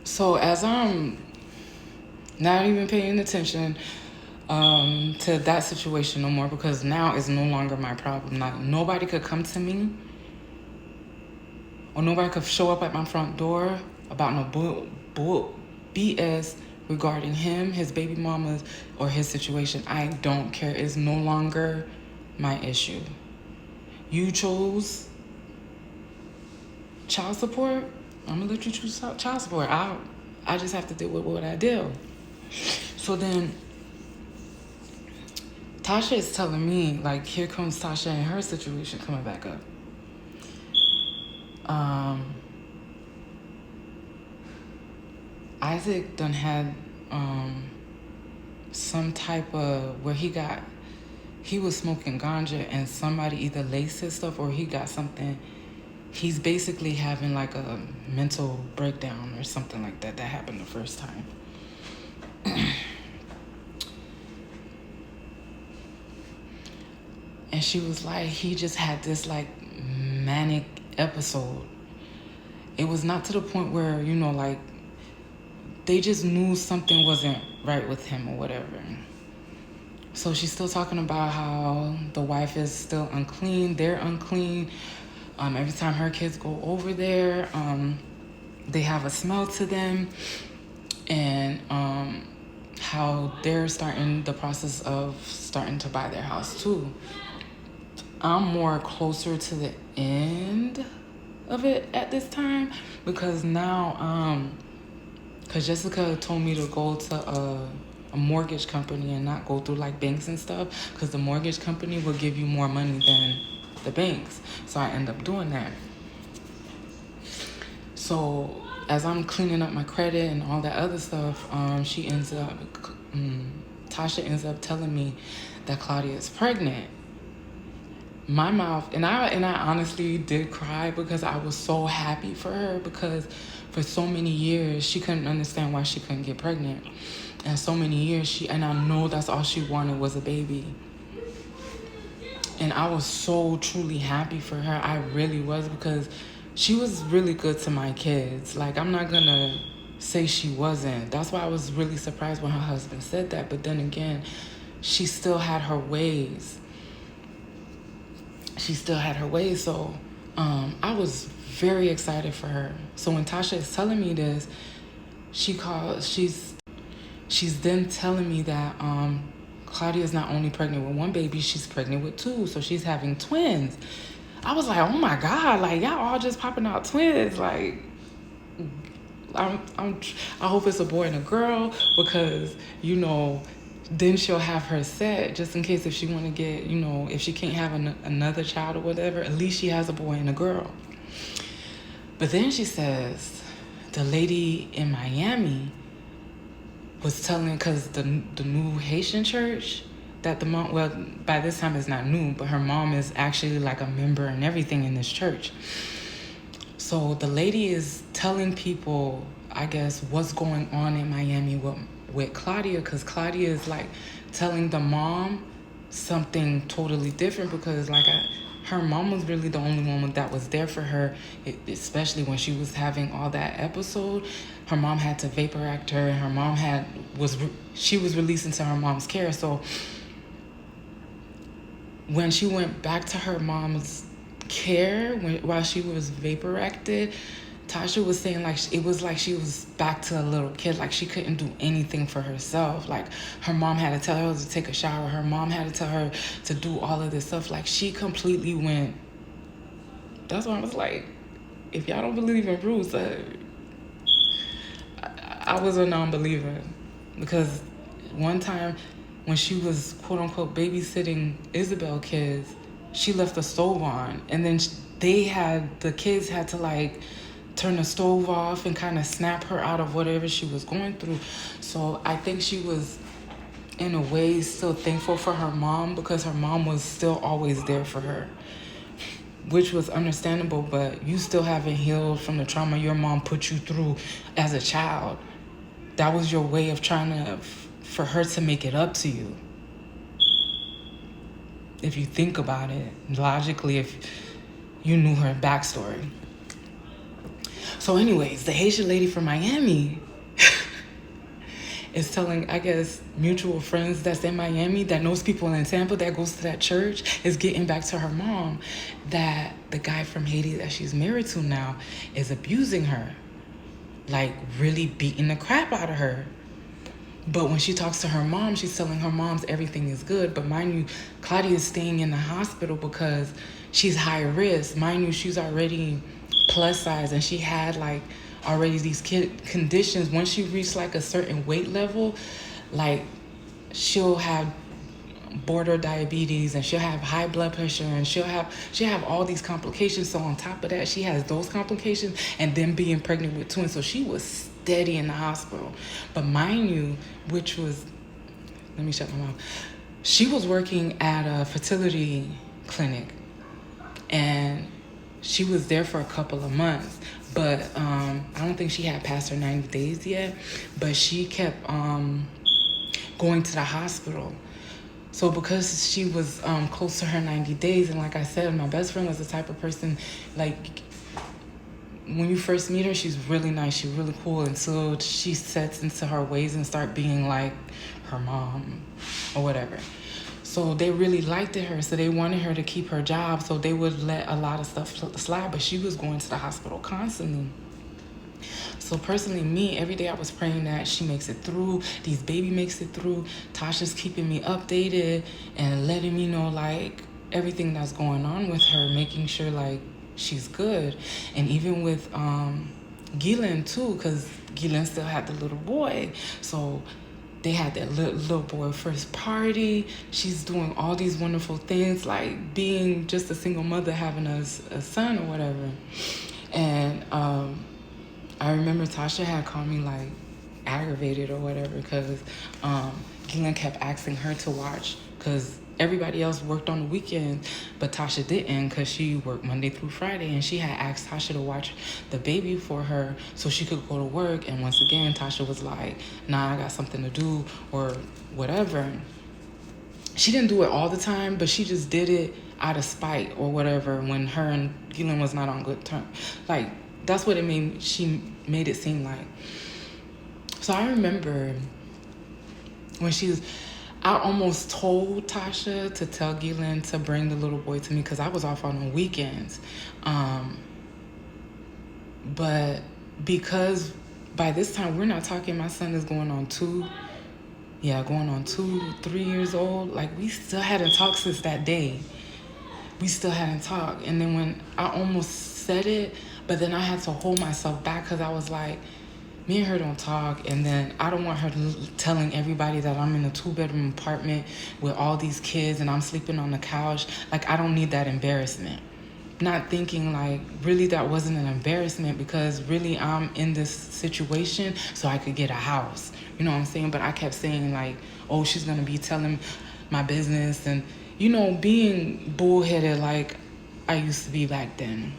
So as I'm not even paying attention to that situation no more, because now it's no longer my problem. Like, nobody could come to me or nobody could show up at my front door about no BS regarding him, his baby mamas, or his situation. I don't care. It's no longer my issue. You chose child support. I'm gonna let you choose child support. I just have to deal with what I do. So then Tasha is telling me, like, here comes Tasha and her situation coming back up. Isaac done had some type of where he was smoking ganja and somebody either laced his stuff or he got something. He's basically having like a mental breakdown or something like that. That happened the first time. And she was like, he just had this like manic episode. It was not to the point where, like, they just knew something wasn't right with him or whatever. So she's still talking about how the wife is still unclean. They're unclean. Every time her kids go over there, they have a smell to them. And how they're starting the process of starting to buy their house too. I'm more closer to the end of it at this time because now, because Jessica told me to go to a mortgage company and not go through like banks and stuff, because the mortgage company will give you more money than the banks. So I end up doing that. So as I'm cleaning up my credit and all that other stuff, Tasha ends up telling me that Claudia is pregnant. My mouth, and I honestly did cry because I was so happy for her, because for so many years she couldn't understand why she couldn't get pregnant. And so many years and I know that's all she wanted was a baby. And I was so truly happy for her. I really was, because she was really good to my kids. Like, I'm not gonna say she wasn't. That's why I was really surprised when her husband said that. But then again, she still had her ways. So I was very excited for her. So when Tasha is telling me this, she's then telling me that Claudia is not only pregnant with one baby, she's pregnant with two. So she's having twins. I was like, oh my God, like, y'all all just popping out twins. Like, I hope it's a boy and a girl, because, then she'll have her set just in case if she want to get, if she can't have another child or whatever, at least she has a boy and a girl. But then she says the lady in Miami was telling, because the new Haitian church that the mom, well, by this time it's not new, but her mom is actually like a member and everything in this church. So the lady is telling people, I guess, what's going on in Miami with Claudia, because Claudia is like telling the mom something totally different, because like her mom was really the only woman that was there for her, especially when she was having all that episode. Her mom had to vaporize her, and her mom she was released into her mom's care. So when she went back to her mom's care while she was vaporized, Tasha was saying like it was like she was back to a little kid, like she couldn't do anything for herself. Like her mom had to tell her to take a shower, her mom had to tell her to do all of this stuff. Like she completely went. That's why I was like, if y'all don't believe in Bruce, I was a non-believer, because one time when she was quote unquote babysitting Isabel kids, she left the stove on, and then the kids had to like turn the stove off and kind of snap her out of whatever she was going through. So I think she was in a way still thankful for her mom, because her mom was still always there for her, which was understandable. But you still haven't healed from the trauma your mom put you through as a child. That was your way of trying for her to make it up to you. If you think about it logically, if you knew her backstory. So anyways, the Haitian lady from Miami is telling, I guess, mutual friends that's in Miami that knows people in Tampa that goes to that church, is getting back to her mom that the guy from Haiti that she's married to now is abusing her, like really beating the crap out of her. But when she talks to her mom, she's telling her moms everything is good. But mind you, Claudia is staying in the hospital because she's high risk. Mind you, she's already plus size and she had like already these conditions. Once she reached like a certain weight level, like she'll have border diabetes and she'll have high blood pressure and she'll have all these complications. So on top of that, she has those complications and then being pregnant with twins. So she was steady in the hospital. But mind you, which was, let me shut my mouth. She was working at a fertility clinic and she was there for a couple of months. But I don't think she had passed her 90 days yet. But she kept going to the hospital. So because she was close to her 90 days, and like I said, my best friend was the type of person, like, when you first meet her, she's really nice, she's really cool, until she sets into her ways and start being like her mom or whatever. So they really liked her, so they wanted her to keep her job, so they would let a lot of stuff slide, but she was going to the hospital constantly. So personally, me, every day I was praying that she makes it through, these baby makes it through. Tasha's keeping me updated and letting me know like everything that's going on with her, making sure like she's good. And even with Ghislaine too, because Ghislaine still had the little boy. So they had that little boy first party. She's doing all these wonderful things, like being just a single mother, having a son or whatever. And I remember Tasha had called me like aggravated or whatever because Ghislaine kept asking her to watch because everybody else worked on the weekend, but Tasha didn't because she worked Monday through Friday, and she had asked Tasha to watch the baby for her so she could go to work. And once again, Tasha was like, nah, I got something to do or whatever. She didn't do it all the time, but she just did it out of spite or whatever when her and Ghislaine was not on good terms. Like, that's what she made it seem like. So I remember when I almost told Tasha to tell Ghislaine to bring the little boy to me because I was off on the weekends. But because by this time, we're not talking, my son is going on 3 years old. Like, we still hadn't talked since that day. We still hadn't talked. And then when I almost said it, but then I had to hold myself back because I was like, me and her don't talk, and then I don't want her telling everybody that I'm in a 2-bedroom apartment with all these kids and I'm sleeping on the couch. Like, I don't need that embarrassment. Not thinking like really that wasn't an embarrassment because really I'm in this situation so I could get a house. You know what I'm saying? But I kept saying like, oh, she's going to be telling my business and, being bullheaded like I used to be back then.